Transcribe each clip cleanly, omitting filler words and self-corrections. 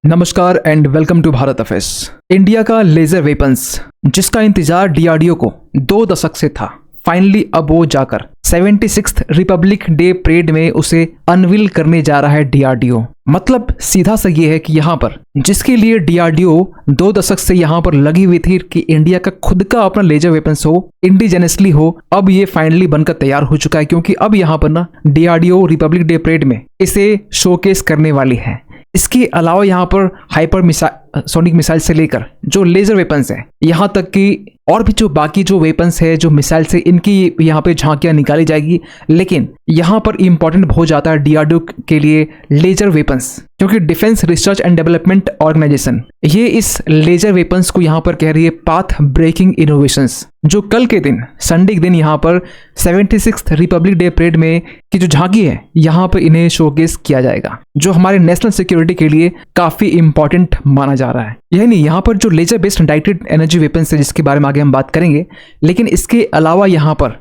नमस्कार and welcome to Bharat affairs. India का laser weapons जिसका इंतजार डीआरडीओ को 2 दशक से था, फाइनली अब वो जाकर 76th रिपब्लिक डे परेड में उसे अनवील करने जा रहा है डीआरडीओ। मतलब सीधा सा ये है कि यहाँ पर जिसके लिए डीआरडीओ 2 दशक से यहाँ पर लगी हुई थी कि इंडिया का खुद का अपना लेजर वेपन्स हो, इंडिजेनसली हो, अब ये फाइनली बनकर तैयार हो चुका है। क्योंकि अब यहाँ पर ना डीआरडीओ रिपब्लिक डे परेड में इसे शोकेस करने वाली है। इसके अलावा यहाँ पर हाइपर सोनिक मिसाइल से लेकर जो लेजर वेपन्स है, यहाँ तक कि और भी जो बाकी जो वेपन्स है, जो मिसाइल से, इनकी यहाँ पे झांकियां निकाली जाएगी। लेकिन यहाँ पर इंपॉर्टेंट हो जाता है डीआरडीओ के लिए लेजर वेपन्स, क्योंकि defence research and development organisation ये इस लेजर वेपन्स को यहाँ पर कह रही है पाथ ब्रेकिंग इनोवेशंस, जो कल के दिन संडे के दिन यहाँ पर 76th रिपब्लिक डे परेड में की जो झांकी है, यहाँ पर इन्हें शोकेस किया जाएगा, जो हमारे नेशनल सिक्योरिटी के लिए काफी इंपॉर्टेंट माना जा रहा है। यही नहीं, यहाँ पर जो laser based directed energy weapons है, जिसके बारे में आगे हम बात करेंगे, लेकिन इसके अलावा यहाँ पर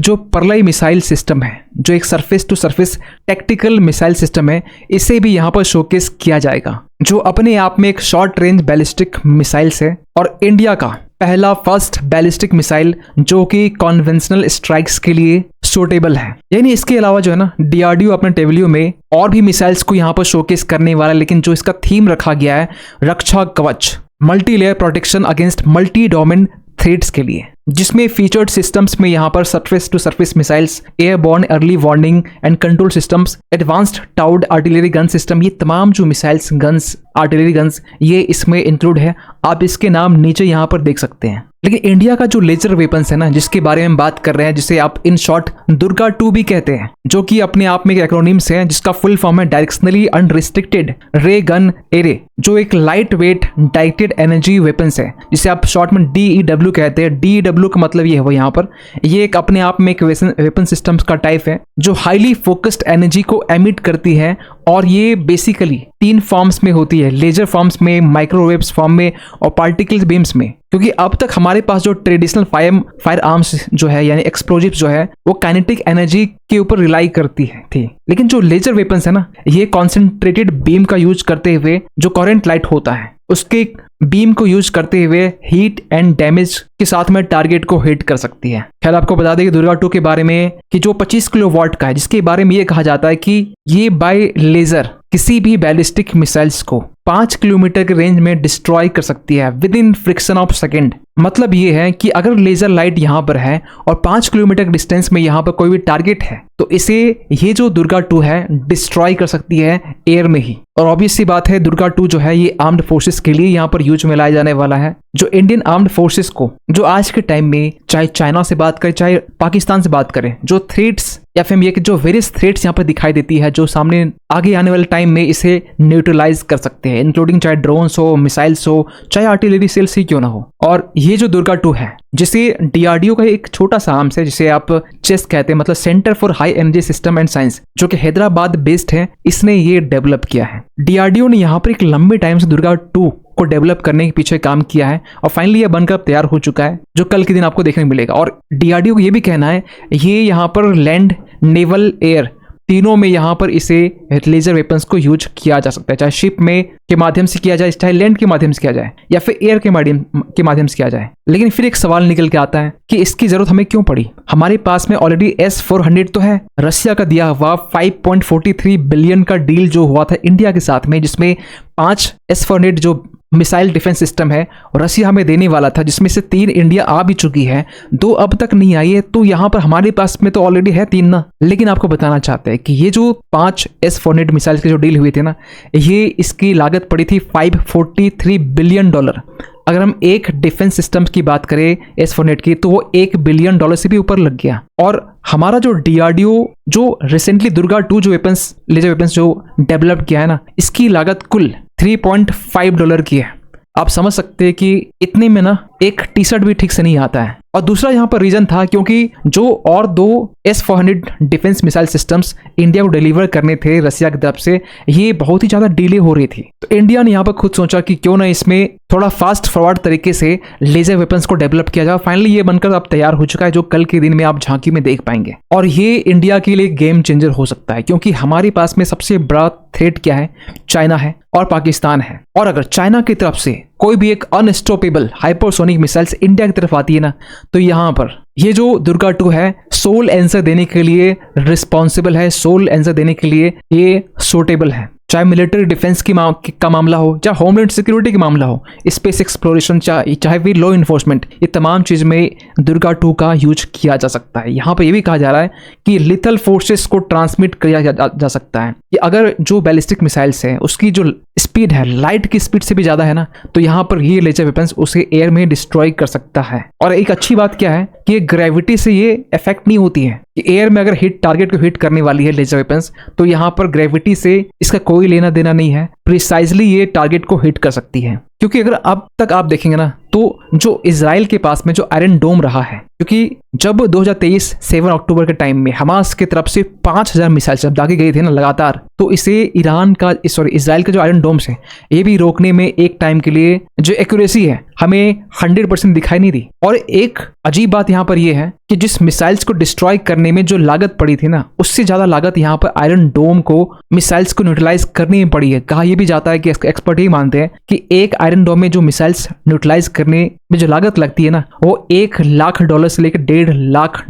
जो परलाई मिसाइल सिस्टम है, जो एक surface to surface tactical missile system है, इसे भी यहाँ पर शोकेस किया जाएगा, जो अपने आप में एक शॉर्ट रेंज बैलिस्टिक मिसाइल्स है और इंडिया का पहला फर्स्ट बैलिस्टिक मिसाइल जो कि कॉन्वेंशनल स्ट्राइक्स के लिए सूटेबल है। यानी इसके अलावा जो है ना, डीआरडीओ अपने टेबलियो में और भी मिसाइल्स को यहाँ पर शोकेस करने वाला है। लेकिन जो इसका थीम रखा गया है, Raksha Kavach, multi layer protection against multi domain threats के लिए, जिसमें फीचर्ड सिस्टम्स में यहाँ पर surface to surface missiles, airborne early warning and control systems, advanced towed artillery gun system, ये तमाम जो मिसाइल्स, गन्स, आर्टिलरी गन्स, ये इसमें इंक्लूड है। आप इसके नाम नीचे यहाँ पर देख सकते हैं। लेकिन इंडिया का जो लेजर वेपन्स है ना, जिसके बारे में हम बात कर रहे हैं, जिसे आप इन शॉर्ट दुर्गा 2 भी कहते हैं, जो कि अपने आप में एक एक्रोनिम्स है, जिसका फुल फॉर्म है डायरेक्शनली अनरिस्ट्रिक्टेड रे गन एरे, जो एक light weight directed energy weapons है, जिसे आप शॉर्ट में डीईडब्ल्यू कहते हैं। डीईडब्ल्यू का मतलब ये है, वो यहाँ पर ये एक अपने आप में एक वेपन सिस्टम्स का टाइप है, जो हाईली फोकस्ड एनर्जी को एमिट करती है। और ये बेसिकली 3 फॉर्म्स में होती है, लेजर फॉर्म्स में, माइक्रोवेव्स फॉर्म में और पार्टिकल बीम्स में। क्योंकि अब तक हमारे पास जो ट्रेडिशनल फायर आर्म्स जो है, यानी एक्सप्लोजिव्स जो है, वो काइनेटिक एनर्जी के ऊपर रिलाई करती थी। लेकिन जो लेजर वेपन्स है ना, ये कॉन्सेंट्रेटेड बीम का यूज करते हुए, जो करंट लाइट होता है उसके बीम को यूज करते हुए हीट एंड डैमेज के साथ में टारगेट को हिट कर सकती है। खैर, आपको बता दें कि दुर्गा 2 के बारे में कि जो 25 किलोवाट का है, जिसके बारे में ये कहा जाता है कि ये बाय लेजर किसी भी बैलिस्टिक मिसाइल्स को 5 किलोमीटर के रेंज में डिस्ट्रॉय कर सकती है with in friction of second. मतलब ये है कि अगर लेजर लाइट यहाँ पर है और 5 किलोमीटर के डिस्टेंस में यहाँ पर कोई भी टारगेट है, तो इसे ये जो दुर्गा 2 है डिस्ट्रॉय कर सकती है एयर में ही। और ऑब्वियस सी बात है, दुर्गा 2 जो है ये आर्म्ड फोर्सेस के लिए यहाँ पर यूज में लाया जाने वाला है। जो इंडियन आर्म्ड फोर्सेस को, जो आज के टाइम में चाहे चाइना से बात करें, चाहे पाकिस्तान से बात करें, जो थ्रेट्स या फिर ये कि जो वेरियस थ्रेट्स यहाँ पर दिखाई देती है, जो सामने आगे आने वाले टाइम में इसे न्यूट्रलाइज कर सकते हैं, इंक्लूडिंग चाहे ड्रोन्स हो, मिसाइल्स हो, चाहे आर्टिलरी सेल्स ही क्यों ना हो। और ये जो दुर्गा 2 है, जिसे डीआरडीओ का एक छोटा सा आर्म्स है, जिसे आप चेस कहते हैं, मतलब centre for high energy system and science, जो कि हैदराबाद बेस्ड है, इसने ये डेवलप किया है। डीआरडीओ ने यहाँ पर एक लंबे टाइम से दुर्गा 2 को डेवलप करने के पीछे काम किया है और फाइनली ये बनकर तैयार हो चुका है, जो कल के दिन आपको देखने को मिलेगा। और डीआरडीओ को ये भी कहना है, ये यहाँ पर लैंड, नेवल, एयर तीनों में यहाँ पर इसे लेजर वेपन्स को यूज किया जा सकता है, चाहे शिप में के माध्यम से किया जाए, चाहे लैंड के माध्यम से किया जाए, या फिर एयर के माध्यम से किया जाए। लेकिन फिर एक सवाल निकल के आता है कि इसकी जरूरत हमें क्यों पड़ी। हमारे पास में ऑलरेडी S-400 तो है, रशिया का दिया हुआ 5.43 बिलियन का डील जो हुआ था इंडिया के साथ में, जिसमें 5 S-400 जो मिसाइल डिफेंस सिस्टम है रशिया हमें देने वाला था, जिसमें से 3 इंडिया आ भी चुकी है, 2 अब तक नहीं आई है। तो यहाँ पर हमारे पास में तो ऑलरेडी है 3 ना। लेकिन आपको बताना चाहते हैं कि ये जो 5 S-400 मिसाइल के जो डील हुए थे ना, ये इसकी लागत पड़ी थी $543 बिलियन। अगर हम एक डिफेंस सिस्टम की बात करें S-400 की, तो वो $1 बिलियन से भी ऊपर लग गया। और हमारा जो डीआरडीओ जो रिसेंटली दुर्गा 2 जो वेपन्स, लेजर वेपन्स जो डेवलप किया है ना, इसकी लागत कुल $3.5 की है। आप समझ सकते हैं कि इतने में ना एक टी शर्ट भी ठीक से नहीं आता है। और दूसरा यहाँ पर रीजन था क्योंकि जो और 2 S-400 defence missile systems India को डिलीवर करने थे रसिया की तरफ से, ये बहुत ही ज़्यादा डिले हो रही थी। तो इंडिया ने यहाँ पर खुद सोचा कि क्यों ना इसमें थोड़ा फास्ट फॉरवर्ड तरीके से लेजर वेपन्स को डेवलप किया जाए। फाइनली ये बनकर अब तैयार हो चुका है, जो कल के दिन में आप झांकी में देख पाएंगे। और ये इंडिया के लिए गेम चेंजर हो सकता है, क्योंकि हमारे पास में सबसे बड़ा थ्रेट क्या है? चाइना है और पाकिस्तान है। और अगर चाइना की तरफ से कोई भी एक अनस्टॉपेबल हाइपरसोनिक मिसाइल्स इंडिया की तरफ आती है ना, तो यहाँ पर ये जो दुर्गा 2 है सोल आंसर देने के लिए रिस्पॉन्सिबल है, सोल आंसर देने के लिए ये सूटेबल है। चाहे मिलिट्री डिफेंस का मामला हो, चाहे होमलैंड सिक्योरिटी का मामला हो, स्पेस एक्सप्लोरेशन, चाहे भी लॉ इन्फोर्समेंट, ये तमाम चीज़ में दुर्गा 2 का यूज किया जा सकता है। यहाँ पर यह भी कहा जा रहा है कि लिथल फोर्सेस को ट्रांसमिट किया जा सकता है कि अगर जो बैलिस्टिक मिसाइल्स है उसकी जो स्पीड है लाइट की स्पीड से भी ज़्यादा है ना, तो यहाँ पर ये लेजर वेपन्स उसे एयर में डिस्ट्रॉय कर सकता है। और एक अच्छी बात क्या है कि ग्रेविटी से ये इफेक्ट नहीं होती है कि एयर में अगर टारगेट को हिट करने वाली है लेजर वेपन्स, तो यहाँ पर ग्रेविटी से इसका कोई लेना देना नहीं है, प्रिसाइजली ये टारगेट को हिट कर सकती है। क्योंकि अगर अब तक आप देखेंगे ना, तो जो इजराइल के पास में जो आयरन डोम रहा है, क्योंकि जब 2023 7 अक्टूबर के टाइम में हमास की तरफ से 5000 मिसाइल जब दागे गए थे ना लगातार, तो इसे इजराइल का जो आयरन डोम्स है ये भी रोकने में एक टाइम के लिए जो एक्यूरेसी है हमें 100% दिखाई नहीं दी। और एक अजीब बात यहाँ पर यह है कि जिस मिसाइल्स को डिस्ट्रॉय करने में जो लागत पड़ी थी ना, उससे ज्यादा लागत यहाँ पर आयरन डोम को मिसाइल्स को न्यूट्रलाइज करने में पड़ी है। कहा यह भी जाता है कि एक्सपर्ट ही मानते हैं कि एक आयरन डोम में जो मिसाइल्स न्यूट्रलाइज करने में जो लागत लगती है ना, वो $1 लाख से लेकर $1.5 लाख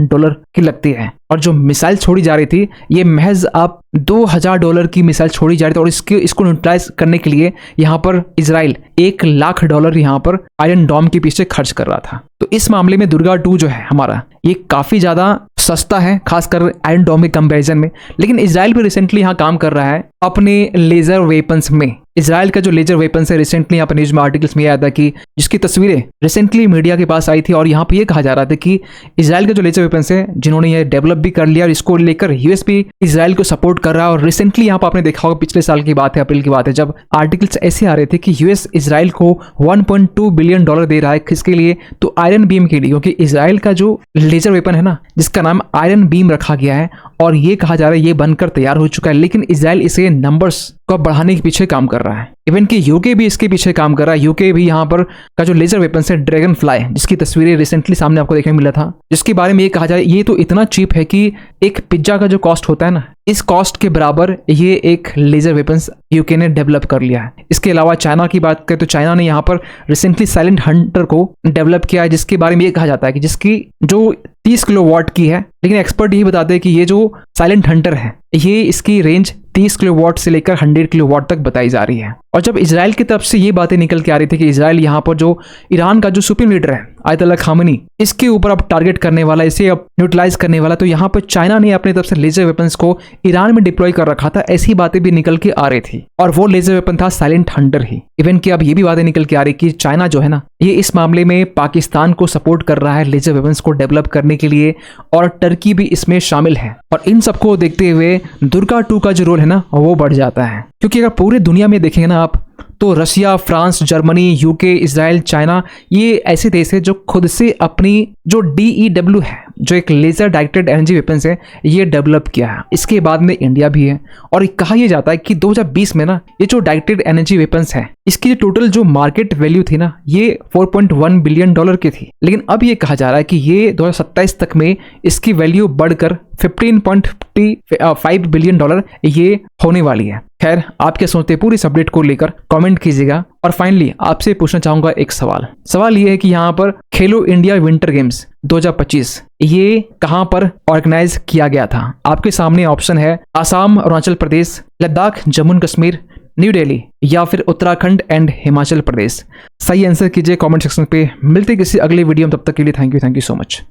की लगती है। और जो मिसाइल छोड़ी जा रही थी ये महज आप $2000 की मिसाइल छोड़ी जा रही थी, और इसको न्यूट्रलाइज करने के लिए यहाँ पर इजराइल $1 लाख यहाँ पर आयरन डोम के पीछे खर्च कर रहा था। तो इस मामले में दुर्गा 2 जो है हमारा, ये काफी ज्यादा सस्ता है, खासकर आयरन डोम के कंपैरिजन में। लेकिन इजराइल भी रिसेंटली यहाँ काम कर रहा है अपने लेजर वेपन्स में। इजराइल का जो लेजर वेपन्स है, रिसेंटली यहाँ पर न्यूज में आर्टिकल्स में आया था कि जिसकी तस्वीरें रिसेंटली मीडिया के पास आई थी, और यहाँ पे ये कहा जा रहा था कि इजराइल का जो लेजर वेपन्स है जिन्होंने ये डेवलप भी कर लिया, और इसको लेकर यूएस भी इजराइल को सपोर्ट कर रहा है। और रिसेंटली यहाँ पर आपने देखा होगा, पिछले साल की बात है, अप्रैल की बात है, जब आर्टिकल्स ऐसे आ रहे थे कि यूएस इजराइल को $1.2 बिलियन दे रहा है किसके लिए, तो आयरन बीम के लिए। क्योंकि इजराइल का जो लेजर वेपन है ना, जिसका नाम आयरन बीम रखा गया है, और ये कहा जा रहा है ये बनकर तैयार हो चुका है, लेकिन इजराइल इसे नंबर्स को बढ़ाने के पीछे काम कर रहा है। इवन कि यूके भी इसके पीछे काम कर रहा है। यूके भी यहाँ पर का जो लेजर वेपन है ड्रैगन फ्लाई, जिसकी तस्वीरें रिसेंटली सामने आपको देखने मिला था, जिसके बारे में ये कहा जाए ये तो इतना चीप है कि एक पिज्जा का जो कॉस्ट होता है ना, इस कॉस्ट के बराबर ये एक लेजर वेपन्स यूके ने डेवलप कर लिया है। इसके अलावा चाइना की बात करें तो चाइना ने यहाँ पर रिसेंटली साइलेंट हंटर को डेवलप किया है, जिसके बारे में ये कहा जाता है कि जिसकी जो 30 किलोवाट की है, लेकिन एक्सपर्ट यही बताते हैं कि ये जो साइलेंट हंटर है ये इसकी रेंज 30 किलोवाट से लेकर 100 किलोवाट तक बताई जा रही है। और जब इजराइल की तरफ से ये बातें निकल के आ रही थी कि इजराइल यहाँ पर जो ईरान का जो सुप्रीम लीडर है आयतुल्लाह खामेनी, इसके ऊपर अब टारगेट करने वाला, इसे अब न्यूट्रलाइज करने वाला, तो यहाँ पर चाइना ने अपनी तरफ से लेजर वेपन्स को ईरान में डिप्लॉय कर रखा था, ऐसी बातें भी निकल के आ रही थी। और वो लेजर वेपन था साइलेंट हंटर ही। इवन कि अब ये भी बातें निकल के आ रही कि चाइना जो है ना, ये इस मामले में पाकिस्तान को सपोर्ट कर रहा है लेजर वेपन्स को डेवलप करने के लिए, और टर्की भी इसमें शामिल है। और इन सबको देखते हुए दुर्गा 2 का जो रोल है ना वो बढ़ जाता है। क्योंकि अगर पूरे दुनिया में देखेंगे ना आप, तो Russia, France, Germany, UK, Israel, China, ये ऐसे देश है जो खुद से अपनी जो DEW है, जो एक लेजर डायरेक्टेड एनर्जी वेपन्स है, ये डेवलप किया है। इसके बाद में इंडिया भी है। और कहा यह जाता है कि 2020 में ना ये जो डायरेक्टेड एनर्जी वेपन्स है, इसकी जो टोटल जो मार्केट वैल्यू थी ना, ये $4.1 बिलियन की थी। लेकिन अब ये कहा जा रहा है कि ये 2027 तक में इसकी वैल्यू बढ़कर $15.5 बिलियन ये होने वाली है। खैर, आप क्या सोचते हैं पूरी इस अपडेट को लेकर, कमेंट कीजिएगा। और फाइनली आपसे पूछना चाहूंगा एक सवाल ये है कि यहाँ पर खेलो इंडिया विंटर गेम्स 2025 ये कहां पर ऑर्गेनाइज किया गया था? आपके सामने ऑप्शन है आसाम, अरुणाचल प्रदेश, लद्दाख, जम्मू कश्मीर, न्यू दिल्ली, या फिर उत्तराखंड एंड हिमाचल प्रदेश। सही आंसर कीजिए कमेंट सेक्शन पे। मिलते किसी अगले वीडियो में, तब तक के लिए थैंक यू सो मच।